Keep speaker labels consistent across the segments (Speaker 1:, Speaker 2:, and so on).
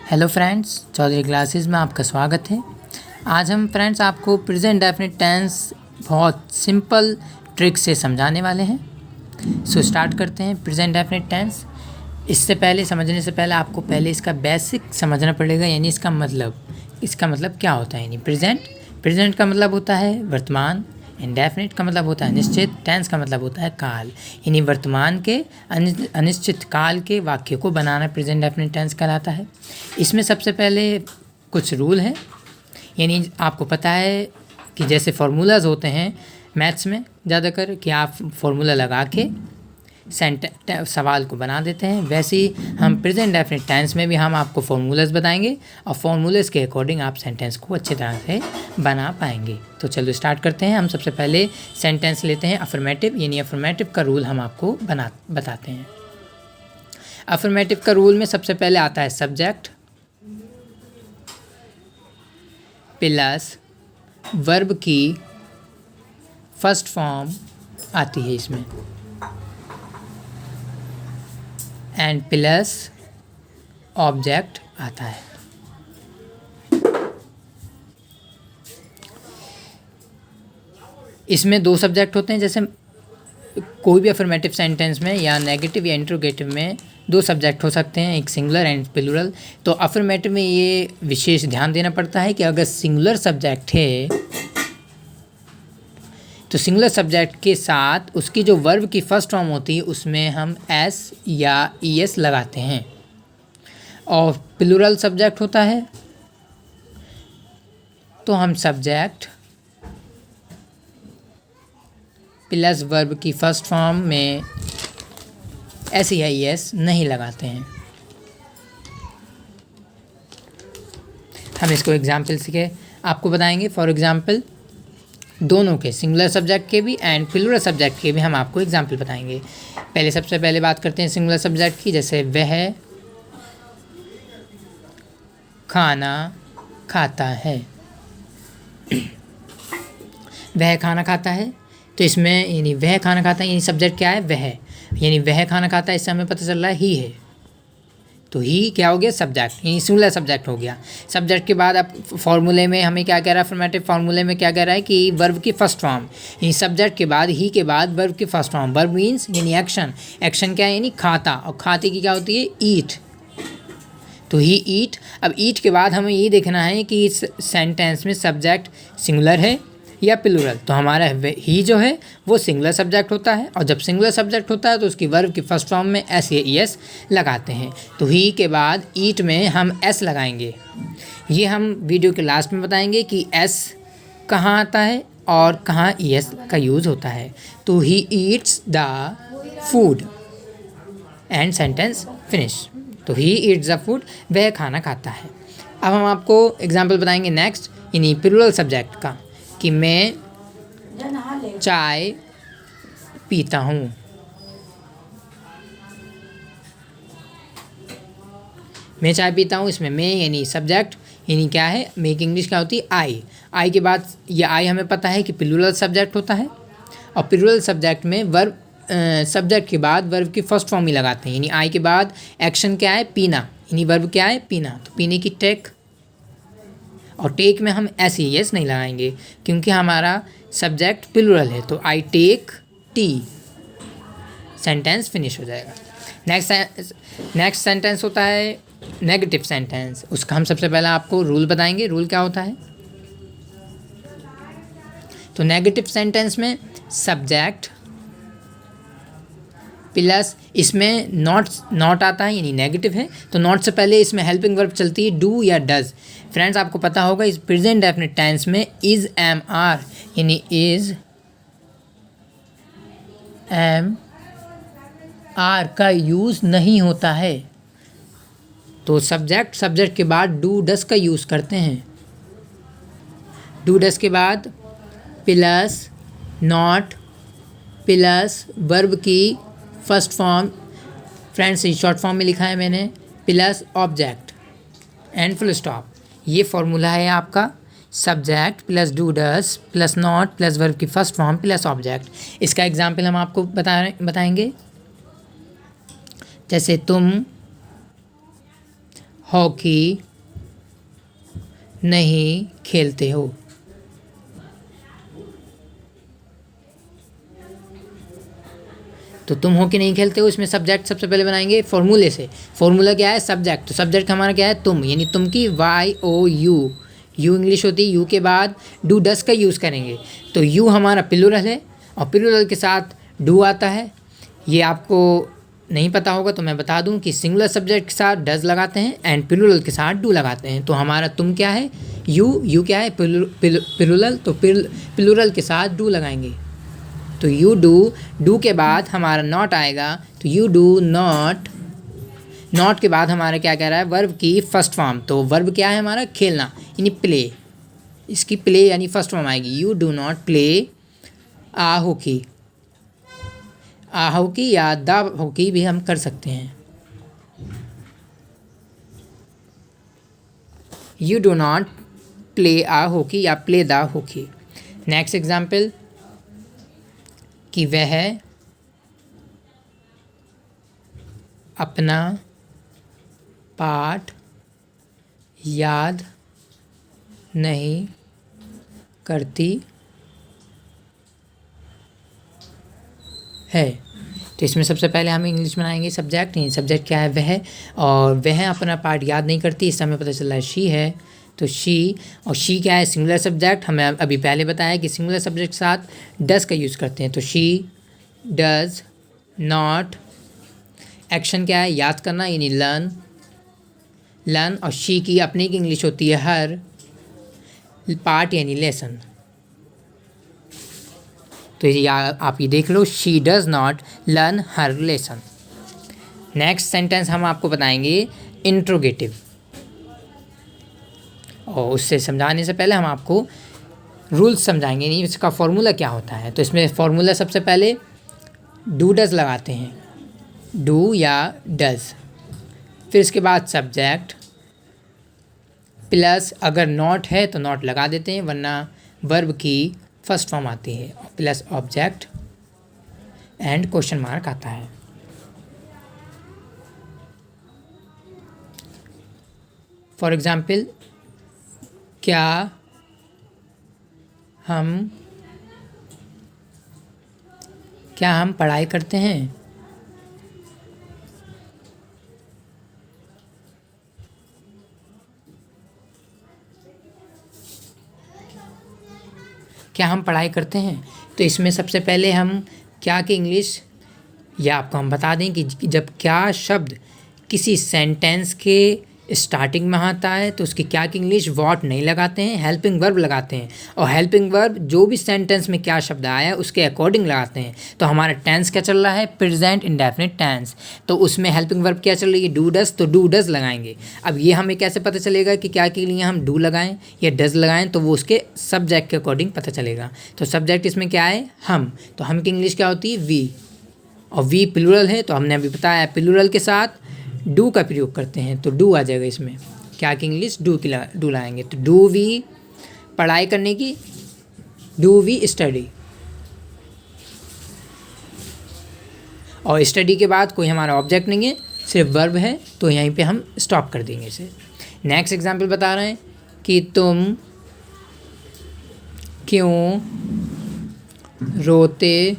Speaker 1: Hello friends, Chaudhary classes में आपका स्वागत है। आज हम फ्रेंड्स आपको प्रेजेंट डेफिनेट टेंस बहुत सिंपल ट्रिक से समझाने वाले हैं। सो स्टार्ट करते हैं। प्रेजेंट डेफिनेट टेंस समझने से पहले आपको पहले इसका बेसिक समझना पड़ेगा, यानी इसका मतलब क्या होता है। यानी प्रेजेंट का मतलब होता है वर्तमान, इंडेफिनिट का मतलब होता है निश्चित, टेंस का मतलब होता है काल, यानी वर्तमान के अनिश्चित काल के वाक्य को बनाना प्रेजेंट डेफिनिट टेंस कहलाता है। इसमें सबसे पहले कुछ रूल हैं, यानी आपको पता है कि जैसे फार्मूलाज होते हैं मैथ्स में ज़्यादातर कि आप फार्मूला लगा के सवाल को बना देते हैं, वैसे ही हम प्रेजेंट डेफिनिट टेंस में भी हम आपको फार्मूलाज बताएंगे और फार्मूलाज के अकॉर्डिंग आप सेंटेंस को अच्छी तरह से बना पाएंगे। तो चलो स्टार्ट करते हैं। हम सबसे पहले सेंटेंस लेते हैं अफर्मेटिव, यानी अफर्मेटिव का रूल हम आपको बताते हैं। अफर्मेटिव का रूल में सबसे पहले आता है सब्जेक्ट प्लस वर्ब की फर्स्ट फॉर्म आती है इसमें, एंड प्लस ऑब्जेक्ट आता है। इसमें दो सब्जेक्ट होते हैं, जैसे कोई भी अफर्मेटिव सेंटेंस में या नेगेटिव या इंट्रोगेटिव में दो सब्जेक्ट हो सकते हैं, एक सिंगुलर एंड प्लूरल। तो अफर्मेटिव में ये विशेष ध्यान देना पड़ता है कि अगर सिंगुलर सब्जेक्ट है तो सिंगुलर सब्जेक्ट के साथ उसकी जो वर्ब की फर्स्ट फॉर्म होती है उसमें हम एस या ईएस लगाते हैं, और प्लूरल सब्जेक्ट होता है तो हम सब्जेक्ट प्लस वर्ब की फर्स्ट फॉर्म में एस या ईएस नहीं लगाते हैं। हम इसको एग्जाम्पल से आपको बताएंगे। फॉर एग्जाम्पल दोनों के, सिंगुलर सब्जेक्ट के भी एंड प्लूरल सब्जेक्ट के भी हम आपको एग्जाम्पल बताएंगे। सबसे पहले बात करते हैं सिंगुलर सब्जेक्ट की, जैसे वह खाना खाता है। वह खाना खाता है, तो इसमें यानी वह खाना खाता है, यानी सब्जेक्ट क्या है वह, यानी वह खाना खाता है, इससे हमें पता चल रहा है ही है, तो ही क्या हो गया सब्जेक्ट, यानी सिंगुलर सब्जेक्ट हो गया। सब्जेक्ट के बाद अब फॉर्मूले में हमें क्या कह रहा है, अफर्मेटिव फॉर्मूले में क्या कह रहा है कि वर्ब की फर्स्ट फॉर्म, यानी सब्जेक्ट के बाद ही के बाद वर्ब की फर्स्ट फॉर्म। वर्ब मीन्स यानी एक्शन क्या है, यानी खाता, और खाते की क्या होती है ईट, तो ही ईट। अब ईट के बाद हमें ये देखना है कि इस सेंटेंस में सब्जेक्ट सिंगुलर है या प्लूरल। तो हमारा ही जो है वो सिंगुलर सब्जेक्ट होता है, और जब सिंगुलर सब्जेक्ट होता है तो उसकी वर्ब की फर्स्ट फॉर्म में एस या ईएस लगाते हैं। तो ही के बाद ईट में हम एस लगाएंगे। ये हम वीडियो के लास्ट में बताएंगे कि एस कहाँ आता है और कहाँ ईएस का यूज़ होता है। तो he eats the food and sentence finish. तो ही ईट्स द फूड, वह खाना खाता है। अब हम आपको एग्जाम्पल बताएंगे नेक्स्ट, यानी प्लूरल सब्जेक्ट का, कि मैं चाय पीता हूँ। मैं चाय पीता हूँ, इसमें मैं यानी सब्जेक्ट, यानी क्या है मेक इंग्लिश क्या होती है आई के बाद, ये आई हमें पता है कि प्लूरल सब्जेक्ट होता है, और प्लूरल सब्जेक्ट में वर्ब सब्जेक्ट के बाद वर्ब की फर्स्ट फॉर्म ही लगाते हैं, यानी आई के बाद एक्शन क्या है पीना, यानी वर्ब क्या है पीना, तो पीने की टेक, और टेक में हम एस एस नहीं लगाएंगे क्योंकि हमारा सब्जेक्ट प्लूरल है। तो I take tea, sentence finish हो जाएगा। नेक्स्ट सेंटेंस होता है नेगेटिव सेंटेंस। उसका हम सबसे पहले आपको रूल बताएंगे। रूल क्या होता है, तो नेगेटिव सेंटेंस में सब्जेक्ट प्लस इसमें नॉट आता है, यानी नेगेटिव है तो नॉट से पहले इसमें हेल्पिंग वर्ब चलती है डू या डज। फ्रेंड्स आपको पता होगा इस प्रेजेंट डेफिनिट टेंस में इज एम आर, यानी इज एम आर का यूज़ नहीं होता है, तो सब्जेक्ट के बाद डू डस का यूज़ करते हैं। डू डस के बाद प्लस नॉट प्लस वर्ब की first form, friends short form में लिखा है मैंने, plus object and full stop. ये फॉर्मूला है आपका, subject plus do does plus not plus verb की फर्स्ट फॉर्म प्लस ऑब्जेक्ट। इसका एग्जाम्पल हम आपको बताएंगे, जैसे तुम हॉकी नहीं खेलते हो। तो तुम हॉकी नहीं खेलते हो, इसमें सब्जेक्ट सबसे पहले बनाएंगे फॉर्मूले से। फॉर्मूला क्या है? सब्जेक्ट। तो सब्जेक्ट हमारा क्या है? तुम, यानी तुम की Y O U. You English होती है, यू के बाद डू डस का यूज़ करेंगे। तो यू हमारा प्लूरल है और प्लूरल के साथ डू आता है। ये आपको नहीं पता होगा तो मैं बता दूं कि सिंगुलर सब्जेक्ट के साथ डज लगाते हैं एंड प्लूरल के साथ डू लगाते हैं। तो हमारा तुम क्या है? यू क्या है? प्लूरल। तो प्लूरल के साथ डू लगाएंगे। तो यू डू के बाद हमारा नॉट आएगा, तो यू डू नॉट। नॉट के बाद हमारा क्या कह रहा है? वर्ब की फर्स्ट फॉर्म। तो वर्ब क्या है हमारा? खेलना, यानी प्ले। इसकी प्ले यानी फर्स्ट फॉर्म आएगी। You do not play a hockey. A hockey या द हॉकी भी हम कर सकते हैं। You do not play a hockey या play the hockey. Next example कि वह अपना पाठ याद नहीं करती है। तो इसमें सबसे पहले हम इंग्लिश बनाएंगे सब्जेक्ट। यानी सब्जेक्ट क्या है? वह। और वह अपना पार्ट याद नहीं करती, इससे हमें पता चल रहा है शी है। तो शी, और शी क्या है? Singular subject. हमें अभी पहले बताया कि सिंगुलर सब्जेक्ट के साथ डज का यूज़ करते हैं। तो शी डज नॉट। एक्शन क्या है? याद करना, यानी लर्न। और शी की अपनी की इंग्लिश होती है हर। पार्ट यानी लेसन। तो ये आप ये देख लो, she does not learn her lesson. Next sentence हम आपको बताएंगे इंट्रोगेटिव। और उससे समझाने से पहले हम आपको रूल्स समझाएंगे, नहीं इसका फॉर्मूला क्या होता है। तो इसमें फॉर्मूला सबसे पहले डू डज़ लगाते हैं, डू या डज़। फिर इसके बाद सब्जेक्ट प्लस, अगर नॉट है तो नॉट लगा देते हैं, वरना वर्ब की फर्स्ट फॉर्म आती है, plus object and question mark आता है। फॉर एग्जाम्पल, क्या हम पढ़ाई करते हैं? क्या हम पढ़ाई करते हैं? तो इसमें सबसे पहले हम क्या की इंग्लिश, या आपको हम बता दें कि जब क्या शब्द किसी सेंटेंस के स्टार्टिंग में आता है तो उसकी क्या की इंग्लिश व्हाट नहीं लगाते हैं, हेल्पिंग वर्ब लगाते हैं। और हेल्पिंग वर्ब जो भी सेंटेंस में क्या शब्द आया है उसके अकॉर्डिंग लगाते हैं। तो हमारा टेंस क्या चल रहा है? Present indefinite tense. तो उसमें हेल्पिंग वर्ब क्या चल रही है? Do does. तो डू डज लगाएंगे। अब ये हमें कैसे पता चलेगा कि क्या के लिए हम डू लगाएं या डज लगाएं? तो वो उसके सब्जेक्ट के अकॉर्डिंग पता चलेगा। तो सब्जेक्ट इसमें क्या है? हम। तो हम की इंग्लिश क्या होती है? वी। और वी प्लूरल है, तो हमने अभी बताया प्लूरल के साथ डू का प्रयोग करते हैं, तो डू आ जाएगा इसमें। क्या की इंग्लिश? डू लाएंगे। तो डू वी, पढ़ाई करने की, डू वी स्टडी। और स्टडी के बाद कोई हमारा ऑब्जेक्ट नहीं है, सिर्फ वर्ब है, तो यहीं पे हम स्टॉप कर देंगे इसे। नेक्स्ट एग्जाम्पल बता रहे हैं कि तुम क्यों रोते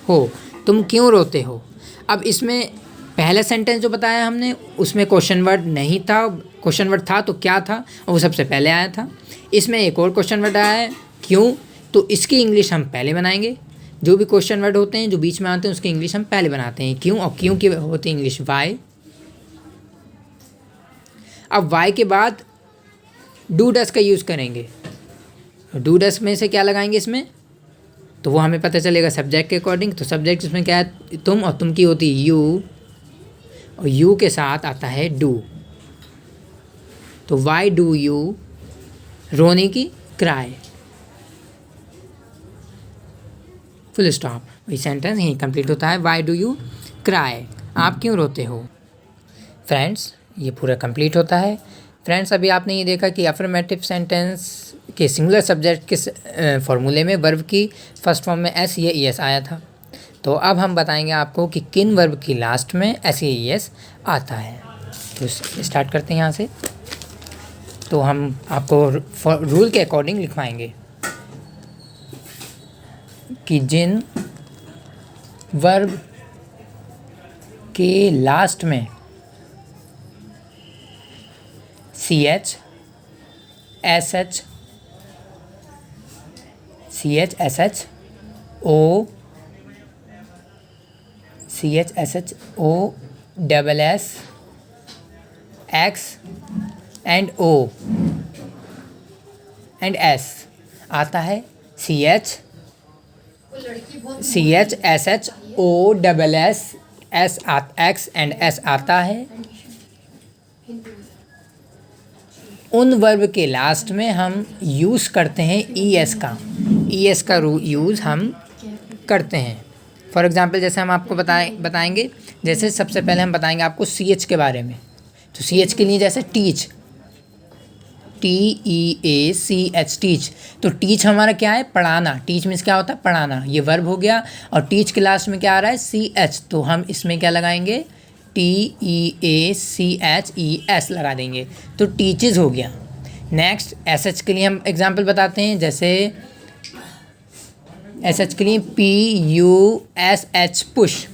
Speaker 1: हो? तुम क्यों रोते हो? अब इसमें पहला सेंटेंस जो बताया हमने उसमें क्वेश्चन वर्ड नहीं था, क्वेश्चन वर्ड था तो क्या था, और वो सबसे पहले आया था। इसमें एक और क्वेश्चन वर्ड आया है क्यों, तो इसकी इंग्लिश हम पहले बनाएंगे। जो भी क्वेश्चन वर्ड होते हैं जो बीच में आते हैं उसकी इंग्लिश हम पहले बनाते हैं, क्यों। और क्यों की होती है इंग्लिश वाई। अब वाई के बाद डू डस का यूज़ करेंगे। डू डस में से क्या लगाएंगे इसमें, तो वो हमें पता चलेगा सब्जेक्ट के अकॉर्डिंग। तो सब्जेक्ट इसमें क्या है? तुम, और तुम की होती है यू, और यू के साथ आता है डू। तो वाई डू यू, रोने की क्राई, फुल स्टॉप। वही सेंटेंस यहीं कंप्लीट होता है, वाई डू यू क्राई, आप क्यों रोते हो। फ्रेंड्स ये पूरा कंप्लीट होता है। फ्रेंड्स अभी आपने ये देखा कि अफर्मेटिव सेंटेंस के सिंगुलर सब्जेक्ट के फॉर्मूले में वर्ब की फर्स्ट फॉर्म में एस या ई एस आया था। तो अब हम बताएंगे आपको कि किन वर्ब की लास्ट में एस ई एस आता है। तो स्टार्ट करते हैं यहाँ से। तो हम आपको रूल के अकॉर्डिंग लिखवाएंगे कि जिन वर्ब के लास्ट में C H S H O double S X and O and S आता है। C H S H O double S X and S आता है। उन वर्ब के लास्ट में हम यूज़ करते हैं ई एस का यूज़ हम करते हैं। फॉर एग्ज़ाम्पल जैसे हम आपको बताएंगे, जैसे सबसे पहले हम बताएंगे आपको सी एच के बारे में। तो सी एच के लिए जैसे टीच, TEACH टीच। तो टीच हमारा क्या है? पढ़ाना। टीच मीन्स क्या होता है? पढ़ाना। ये वर्ब हो गया। और टीच के लास्ट में क्या आ रहा है? CH। तो हम इसमें क्या लगाएंगे? TEACHES लगा देंगे, तो टीचेस हो गया। नेक्स्ट SH के लिए हम एग्जाम्पल बताते हैं। जैसे SH के लिए PUSH पुश।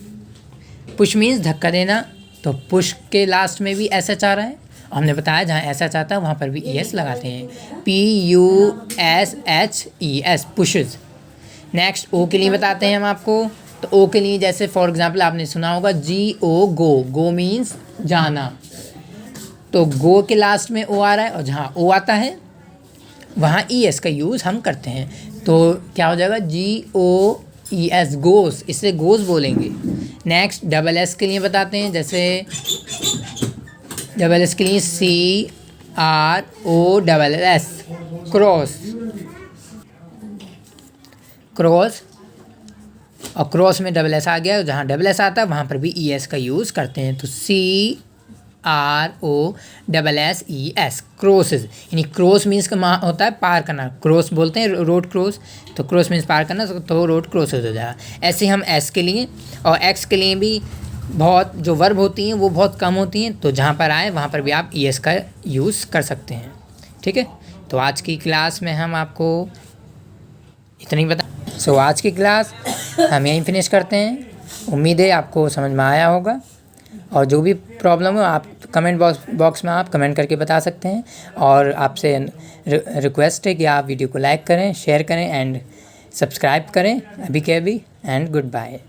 Speaker 1: पुश मीन्स धक्का देना। तो पुश के लास्ट में भी SH आ रहा है। हमने बताया जहाँ SH आता है वहाँ पर भी ES लगाते हैं। PUSHES pushes. नेक्स्ट O के लिए बताते हैं हम आपको। तो O के लिए जैसे फॉर एग्जांपल आपने सुना होगा GO गो मीन्स जाना। तो गो के लास्ट में O आ रहा है और जहाँ O आता है वहाँ ES का यूज़ हम करते हैं। तो क्या हो जाएगा? GOES गोस। इससे गोस बोलेंगे। नेक्स्ट डबल S के लिए बताते हैं। जैसे डबल S के लिए CROSS क्रॉस। और क्रॉस में डबल एस आ गया। जहाँ डबल एस आता है वहाँ पर भी ES का यूज़ करते हैं। तो CROSSES क्रॉसेस। यानी क्रॉस मीन्स का होता है पार करना। क्रॉस बोलते हैं रोड क्रॉस। तो क्रॉस मीन्स पार करना, तो रोड क्रॉसेस हो जाएगा। ऐसे हम S के लिए और X के लिए भी बहुत जो वर्ब होती हैं वो बहुत कम होती हैं। तो जहाँ पर आए वहाँ पर भी आप ES का यूज़ कर सकते हैं। ठीक है। तो आज की क्लास में हम आपको इतना ही बता। आज की क्लास हम यहीं फिनिश करते हैं। उम्मीद है आपको समझ में आया होगा। और जो भी प्रॉब्लम हो आप कमेंट बॉक्स में आप कमेंट करके बता सकते हैं। और आपसे रिक्वेस्ट है कि आप वीडियो को लाइक करें, शेयर करें एंड सब्सक्राइब करें अभी के अभी। And good bye.